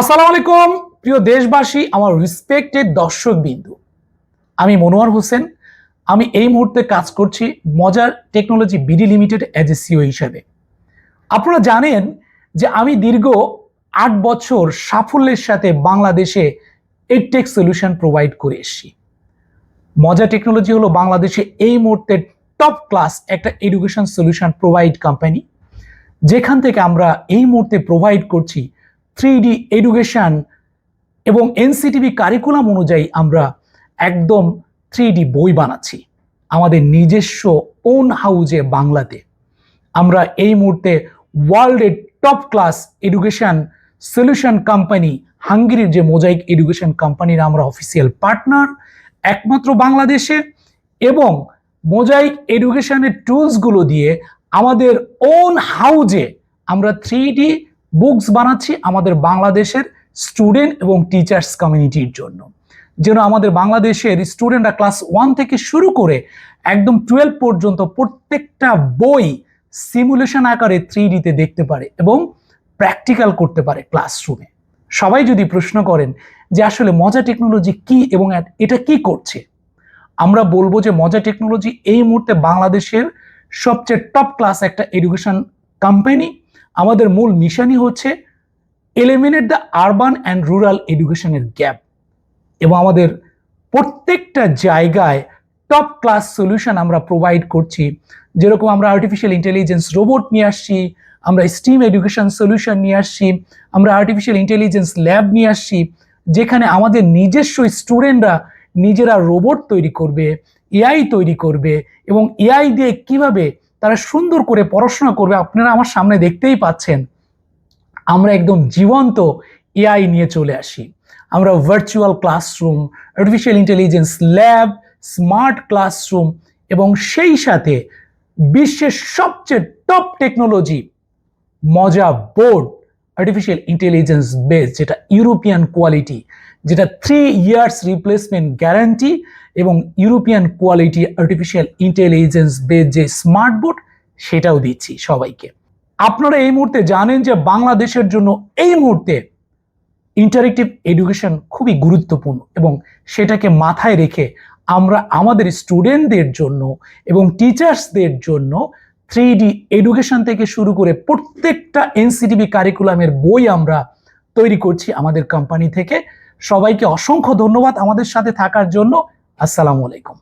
আসসালামু আলাইকুম প্রিয় দেশবাসী, আমার রেসপেক্টেড দর্শকবিন্দু। আমি মনোয়ার হোসেন। আমি এই মুহূর্তে কাজ করছি মজার Technology BD Limited as a CEO হিসেবে। আপনারা জানেন যে আমি দীর্ঘ ৮ বছর সাফল্যের সাথে বাংলাদেশে এডটেক সলিউশন প্রোভাইড করে এসেছি। মজা টেকনোলজি হলো বাংলাদেশে এই মুহূর্তে টপ ক্লাস একটা এডুকেশন সলিউশন প্রোভাইড কোম্পানি, যেখান থেকে আমরা এই মুহূর্তে প্রোভাইড করছি 3D এডুকেশন এবং এনসিটিভি কারিকুলাম অনুযায়ী আমরা একদম 3D বই বানাচ্ছি আমাদের নিজস্ব ওন হাউজে বাংলাতে। আমরা এই মুহূর্তে ওয়ার্ল্ডের top class education solution company হাঙ্গেরির যে মোজাইক এডুকেশন কোম্পানির আমরা অফিসিয়াল পার্টনার একমাত্র বাংলাদেশে, এবং মোজাইক এডুকেশনের টুলসগুলো দিয়ে আমাদের ওন হাউজে আমরা 3D বুকস বানাচ্ছি আমাদের বাংলাদেশের স্টুডেন্ট এবং টিচার্স কমিউনিটির জন্য, যেন আমাদের বাংলাদেশের স্টুডেন্টরা ক্লাস 1 থেকে শুরু করে একদম 12 পর্যন্ত প্রত্যেকটা বই সিমুলেশন আকারে 3Dতে দেখতে পারে এবং প্র্যাকটিক্যাল করতে পারে ক্লাসরুমে। সবাই যদি প্রশ্ন করেন যে আসলে মজা টেকনোলজি কি এবং এটা কি করছে, আমরা বলবো যে মজা টেকনোলজি এই মুহূর্তে বাংলাদেশের সবচেয়ে টপ ক্লাস একটা এডুকেশন কোম্পানি। আমাদের মূল মিশনই হচ্ছে eliminate the urban and rural এডুকেশনের গ্যাপ, এবং আমাদের প্রত্যেকটা জায়গায় টপ ক্লাস সলিউশন আমরা প্রোভাইড করছি। যেরকম আমরা আর্টিফিশিয়াল ইন্টেলিজেন্স রোবট নিয়ে আসছি, আমরা স্টিম এডুকেশন সলিউশন নিয়ে আসছি, আমরা আর্টিফিশিয়াল ইন্টেলিজেন্স ল্যাব নিয়ে আসছি, যেখানে আমাদের নিজস্ব স্টুডেন্টরা নিজেরা রোবট তৈরি করবে, এআই তৈরি করবে, এবং এআই দিয়ে কিভাবে তারা সুন্দর করে পড়াশোনা করবে আপনারা আমার সামনে দেখতেই পাচ্ছেন। আমরা একদম জীবন্ত এআই নিয়ে চলে আসি। আমরা virtual classroom, artificial intelligence lab, smart classroom, এবং সেই সাথে বিশ্বের সবচেয়ে টপ টেকনোলজি মজা বোর্ড আর্টিফিশিয়াল ইন্টেলিজেন্স বেস, যেটা ইউরোপিয়ান কোয়ালিটি, যেটা 3 ইয়ার্স রিপ্লেসমেন্ট গ্যারান্টি, এবং European quality artificial intelligence base যে স্মার্ট বোর্ড, সেটাও দিচ্ছি সবাইকে। আপনারা এই মুহূর্তে জানেন যে বাংলাদেশের জন্য এই মুহূর্তে ইন্টারেক্টিভ এডুকেশন খুবই গুরুত্বপূর্ণ, এবং সেটাকে মাথায় রেখে আমরা আমাদের স্টুডেন্টদের জন্য এবং টিচার্সদের জন্য 3D এডুকেশন থেকে শুরু করে প্রত্যেকটা এনসিটিভি কারিকুলামের বই আমরা তৈরি করছি আমাদের কোম্পানি থেকে। সবাইকে অসংখ্য ধন্যবাদ আমাদের সাথে থাকার জন্য। আসসালামু আলাইকুম।